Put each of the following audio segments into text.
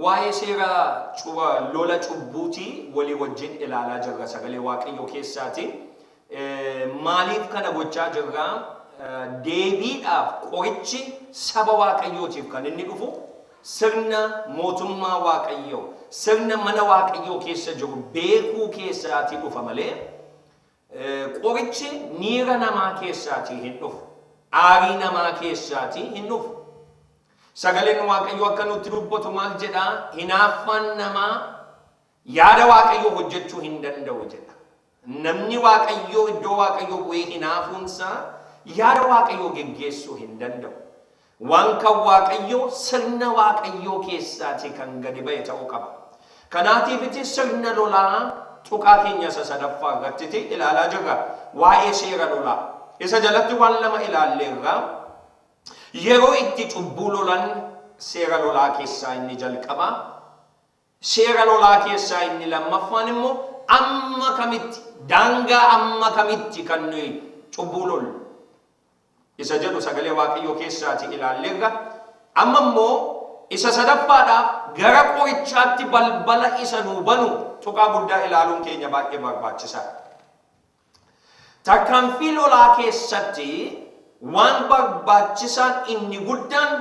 waa'ee seera lola cubbuutii walii wajjin ilaalaa jirra sagalee Waaqayyoo keessaati. Maaliif kana gochaa jirra? Deebiidhaaf qorichi saba Waaqayyootiif kan inni dhufu sirna mootummaa Waaqayyoo, sirna mana Waaqayyoo keessa jiru beekuu keessaatii dhufa malee qorichi niira namaa keessaatii hin dhufu, aarii namaa keessaatii hin dhufu. Sagaleen Waaqayyoo akka nutti dubbatu maal jedha? Hinaaffaan namaa yaada Waaqayyoo hojjechuu hin danda'u jedha. Namni Waaqayyoo iddoo Waaqayyoo bu'ee hinaafuunsaa yaada Waaqayyoo geggeessuu hin danda'u. Waan kan Waaqayyoo sirna Waaqayyoo keessaatii kan gadi ba'e ta'uu qaba. Kanaatiifiti sirna lolaa tuqaa keenya isa sadaffaa irratti ilaalaa jirra. Waa'ee seera lolaa. Isa jalatti waan lama ilaalleerra. Yeroo itti cubbuu lolan seera lolaa keessaa inni jalqaba. Seera lolaa keessaa inni lammaffaan immoo amma kamitti, daangaa amma kamitti kan nuyi cubbuu lollu. Isa jedhu sagalee Waaqayyoo keessaati ilaalleerra. Amma immoo isa sadaffaadhaaf gara qorichaatti balbala isa nuu banu tuqaa guddaa ilaaluun keenya baay'ee barbaachisaadha. Tarkaanfii lolaa keessatti waan barbaachisaan inni guddaan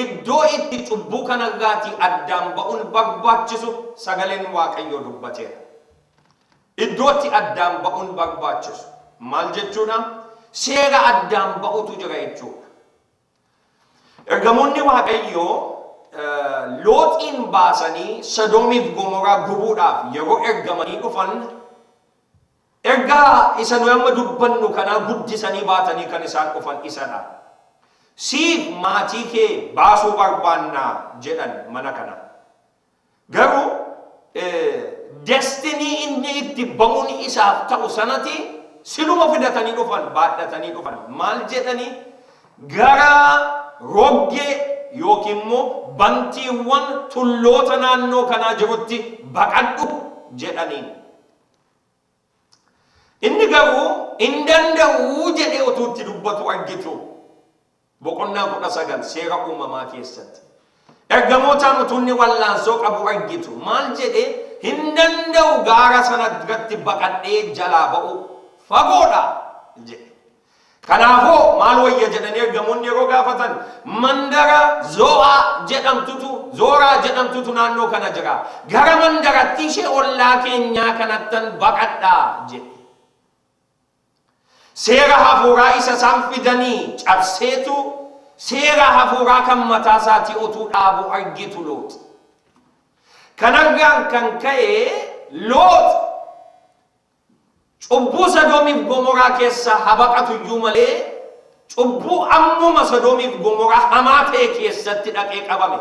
iddoo itti cubbuu kanarraatii addaan ba'uun barbaachisu sagaleen Waaqayyoo dubbateera. Iddootti addaan ba'uun barbaachisu maal jechuudha? Seera addaan ba'utu jira jechuudha. Ergamoonni Waaqayyoo Looxiin baasanii Sodoomiif Gomoraa gubuudhaaf yeroo ergamanii dhufan ergaa isa nuyi amma dubbannu kanaa guddisanii baatanii kan isaan dhufan isadha. Siif maatii kee baasuu barbaannaa jedhan mana kana. Garuu destinii inni itti ba'uun isaaf ta'u sanati siluma fidatanii dhufan, baadhatanii dhufan. Maal jedhanii? Gara roggee yookiin immoo bantiiwwan tulloota naannoo kanaa jirutti baqadhu jedhaniin. Inni garuu hin danda'u jedhee utuutti dubbatu argitu. Boqonnaa 19 seera uumamaa keessatti. Ergamootaan utuunni wallaansoo qabu argitu. Maal jedhee? Hin danda'u gaara sana duratti baqadhee jalaa ba'u fagoodha jedhe. Kanaafuu maal wayya jedhanii ergamoonni yeroo gaafatan mandara Zoraa jedhamtutu naannoo kana jira. Gara mandaratti ishee ollaa keenyaa kanattan baqadhaa jedhe. Seera hafuuraa isa isaan fidanii cabseetu seera hafuuraa kan mataa isaatii utuu dhaabu argitu Loot. Kanarraan kan ka'e Loot cubbuu Sodoomiif Gomoraa keessaa habaqatu iyyuu malee cubbuu ammuma Sodoomiif Gomoraa hamaa ta'e keessatti dhaqee qabame.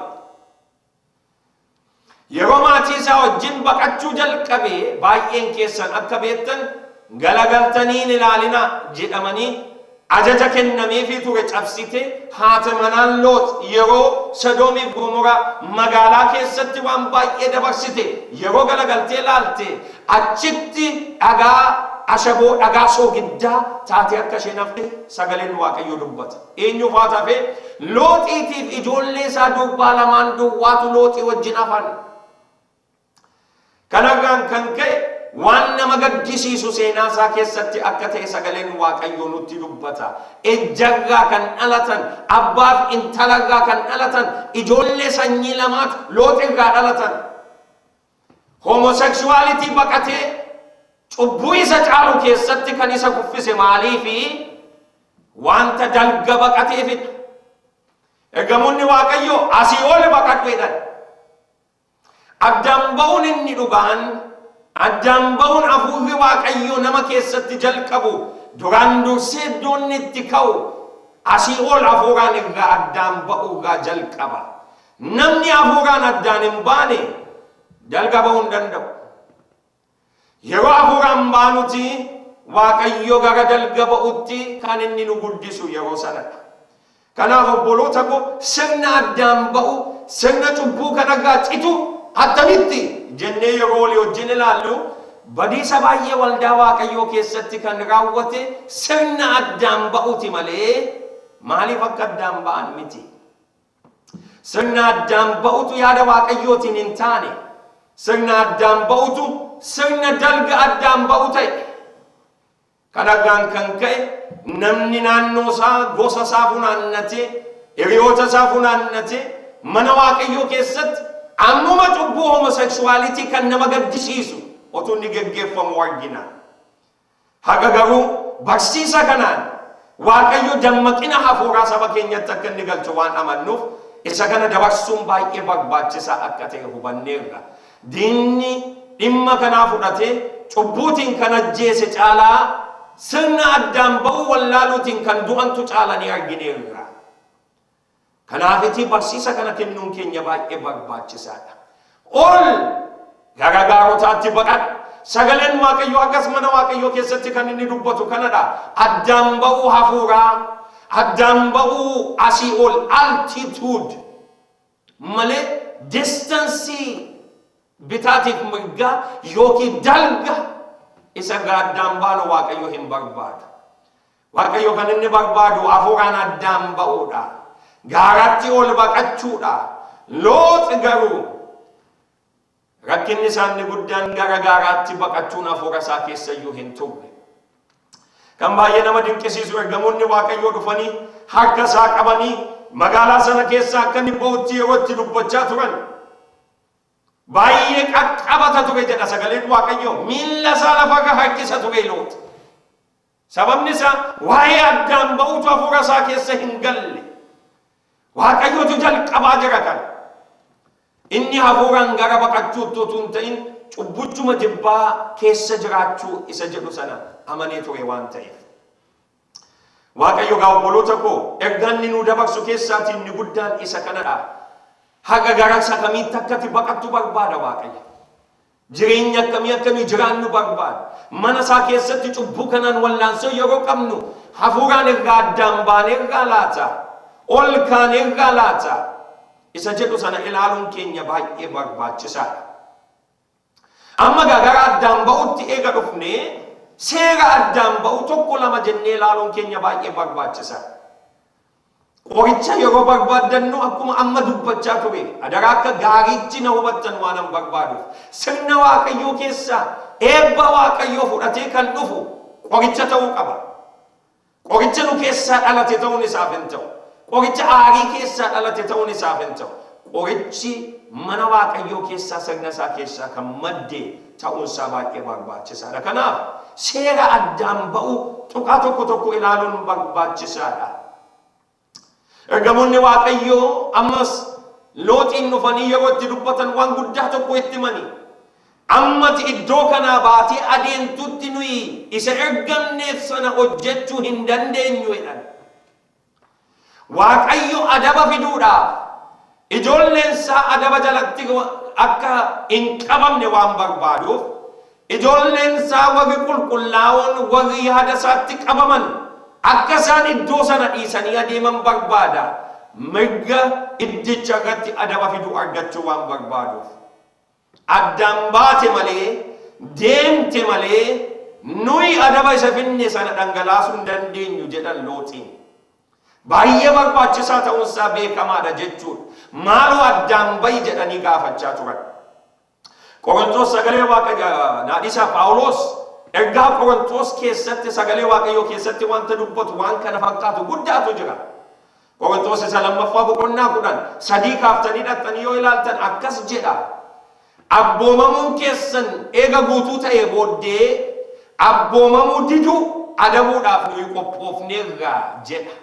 Yeroo maatii isaa wajjin baqachuu jalqabee baay'een keessan akka beektan galagaltanii ilaalina jedhamanii ajaja kennameefii ture cabsite haati manaa Loot yeroo Sodoomiif Gomoraa magaalaa keessatti waan baay'ee dabarsite yeroo galagaltee ilaalte achitti ashaboo dhagaa soogiddaa taatee akka isheen hafte sagaleen Waaqayyoo dubbata. Eenyuuf haa tafe? Looxiitiif ijoollee isaa durbaa lamaan duwwaatu Looxii wajjin hafan. Kanarraan kan ka'e waan nama gaddisiisu seenaa isaa keessatti akka ta'e sagaleen Waaqayyoo nutti dubbata. Ejjarraa kan dhalatan, abbaaf intalarraa kan dhalatan, ijoollee sanyii lamaatu Looxirraa dhalatan. Homoseksuwaalitii baqatee cubbuu isa caalu keessatti kan isa kuffise maaliifi wanta dalga baqateefidha. Ergamoonni Waaqayyoo asii ol baqadhu jedhan. Addaan ba'uun inni dhugaan, addaan ba'uun hafuurri Waaqayyoo nama keessatti jalqabu duraan dursee iddoon itti ka'u asii ol hafuuraan irraa addaan ba'uurraa jalqaba. Namni hafuuraan addaan hin baane dalga ba'uu hin danda'u. Yeroo hafuuraan baanuti Waaqayyo gara dalga ba'utti kan inni nu guddisu yeroo sanadha. Kanaaf obboloota koo sirna addaan ba'u, sirna cubbuu kanarraa citu attamitti jennee yeroo walii wajjin ilaallu badiisa baay'ee waldaa Waaqayyoo keessatti kan raawwate sirna addaan ba'uti malee maaliif akka addaan ba'an miti. Sirna addaan ba'utu yaada Waaqayyootiin hin taane. Sirna addaan ba'utu sirna dalga addaan ba'u ta'e. Kanaafuu kan ka'e namni naannoo isaa gosa isaa funaannatee hiriyoota isaa funaannatee mana Waaqayyoo keessatti ammuma cubbuu homoseksuwaalitii kan nama gaddisiisu otuu inni geggeeffamu argina. Haga garuu barsiisa kanaan Waaqayyo dammaqina hafuuraa saba keenyatti akka inni galchu waan amannuuf isa kana dabarsuun baay'ee barbaachisaa akka ta'e hubanneerra. Diinni dhimma kanaa fudhatee cubbuutiin kan ajjeese caalaa sirna addaan ba'uu wallaaluutiin kan du'antu caalanii argineerra. Kanaafiti barsiisa kana kennuun keenya baay'ee barbaachisaadha. Ol gara gaarotaatti baqadhu. Sagaleen Waaqayyoo akkas mana Waaqayyoo keessatti kan inni dubbatu kanadha. Addaan ba'uu hafuuraa, addaan ba'uu asii ol altitude malee distansii bitaatiif mirgaa yookiin dalga isa addaan baanu Waaqayyo hin barbaadu. Waaqayyo kan inni barbaadu hafuuraan addaan ba'uudha. Gaaratti ol baqachuudha. Loot garuu rakkinni isaanii guddaan gara gaaraatti baqachuun hafuura isaa keessa iyyuu hin turre. Kan baay'ee nama dinqisiisu ergamoonni Waaqayyoo dhufanii harka isaa qabanii magaalaa sana keessa akka inni ba'utti yeroo itti dubbachaa turan. Baay'ee qaqqabata ture jedha sagaleen Waaqayyoo. Miilla isaa lafarra harkisa ture Loot. Sababni isaa waa'ee addaan ba'uutu hafuura isaa keessa hin galle. Waaqayyootu jalqabaa jira kan. Inni hafuuraan gara baqachuutti utuu hin ta'in cubbuchuma jibbaa keessa jiraachuu isa jedhu sana amanee ture waan ta'eef. Waaqayyo gaa obboloota koo ergaan inni nu dabarsu keessaatiin inni guddaan isa kanadha. Haga gara isa kamiitti akkati baqattu barbaada Waaqayyo. Jireenya akkamii jiraannu barbaada. Mana isaa keessatti cubbuu kanaan wallaansoo yeroo qabnu hafuuraan irraa addaan baanee irraa laata. Ol kaanee irraa laata. Isa jedhu sana ilaaluun keenya baay'ee barbaachisaadha. Amma gara addaan ba'utti eega dhufnee seera addaan ba'u tokko lama jennee ilaaluun keenya baay'ee barbaachisaadha. Qoricha yeroo barbaaddannu akkuma amma dubbachaa ture adaraa akka gaariitti na hubattan waan an barbaaduuf sirna Waaqayyoo keessaa eebba Waaqayyoo fudhatee kan dhufu qoricha ta'uu qaba. Qoricha nu keessaa dhalate ta'uun isaaf hin ta'u. Qoricha aarii keessaa dhalate ta'uun isaaf hin ta'u. Qorichi mana Waaqayyoo keessaa sirna isaa keessaa kan madde ta'uun isaa baay'ee barbaachisaadha. Kanaaf seera addaan ba'u tuqaa tokko tokko ilaaluun barbaachisaadha. Ergamoonni Waaqayyoo ammas Looxiin dhufanii yeroo itti dubbatan waan guddaa tokko itti himanii. Ammati iddoo kanaa baatee adeemtutti nuyi isa ergamneef sana hojjechuu hin dandeenyu jedhan. Waaqayyo adaba fiduudhaaf ijoolleen isaa adaba jalatti akka hin qabamne waan barbaaduuf ijoolleen isaa warri qulqullaa'oon warri yaada isaatti qabaman akka isaan iddoo sana dhiisanii adeeman barbaada. Mirga iddicha irratti adaba fiduu argachuu waan barbaaduuf. Addaan baate malee deemte malee nuyi adaba isa finne sana dhangalaasuu hin dandeenyu jedhan Looxiin. Baay'ee barbaachisaa ta'uun isaa beekamaadha jechuudha. Maaloo addaan ba'i jedhanii gaafachaa turan. Qorontos sagalee Waaqayyoo naadhisaa Phaawulos ergaa Qorontos keessatti sagalee Waaqayyoo keessatti wanta dubbatu waan kana fakkaatu guddaatu jira. Qorontos isa lammaffaa boqonnaa 10 kaaftanii dhattanii yoo ilaaltan akkas jedha. Abboomamuun keessan eega guutuu ta'ee booddee abboomamuu diduu adabuudhaaf nuyi qophoofneerra jedha.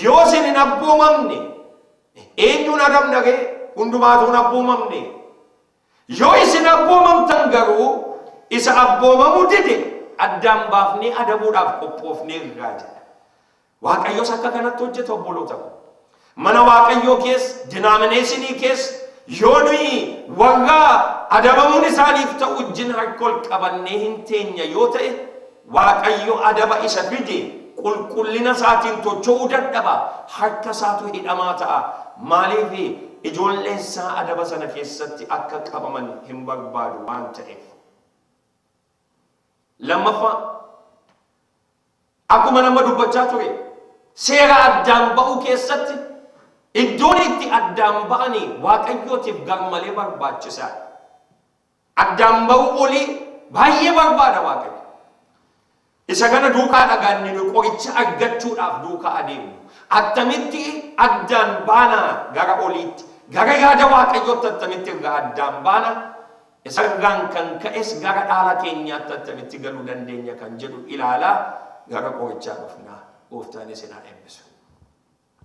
Yoo isin hin abboomamne eenyuun adabna ga'e hundumaatuun abboomamne. Yoo isin abboomamtan garuu isa abboomamuu dide addaan baafnee adabuudhaaf qophoofneerra jedha. Waaqayyoos akka kanatti hojjeta obboloota ko. Mana Waaqayyoo keessa dinaamineeshinii keessa yoo nuyi warra adabamuun isaaniif ta'u wajjin harka ol qabannee hin teenya yoo ta'e Waaqayyo adaba isa fide qulqullina isaatiin tocho'uu dadhaba harka isaatu hidhamaa ta'a. Maaliif ijoolleen isaa adaba sana keessatti akka qabaman hin barbaadu waan ta'eef. Lammaffaa akkuma nama dubbachaa ture seera addaan ba'uu keessatti Iddoon itti addaan ba'anii Waaqayyootiif garmalee barbaachisaadha. Addaan ba'uu olii baay'ee barbaada Waaqayyo. Isa kana duukaa dhagaanni nu qoricha argachuudhaaf duukaa adeemnu. Attamitti addaan baanaa gara oliitti, gara yaada Waaqayyootti attamitti irraa addaan baana. Isa irraan kan ka'es gara dhaala keenyaatti attamitti galuu dandeenya kan jedhu ilaalaa gara qorichaa dhufnaa. Gooftaanis isin haa eebbisu.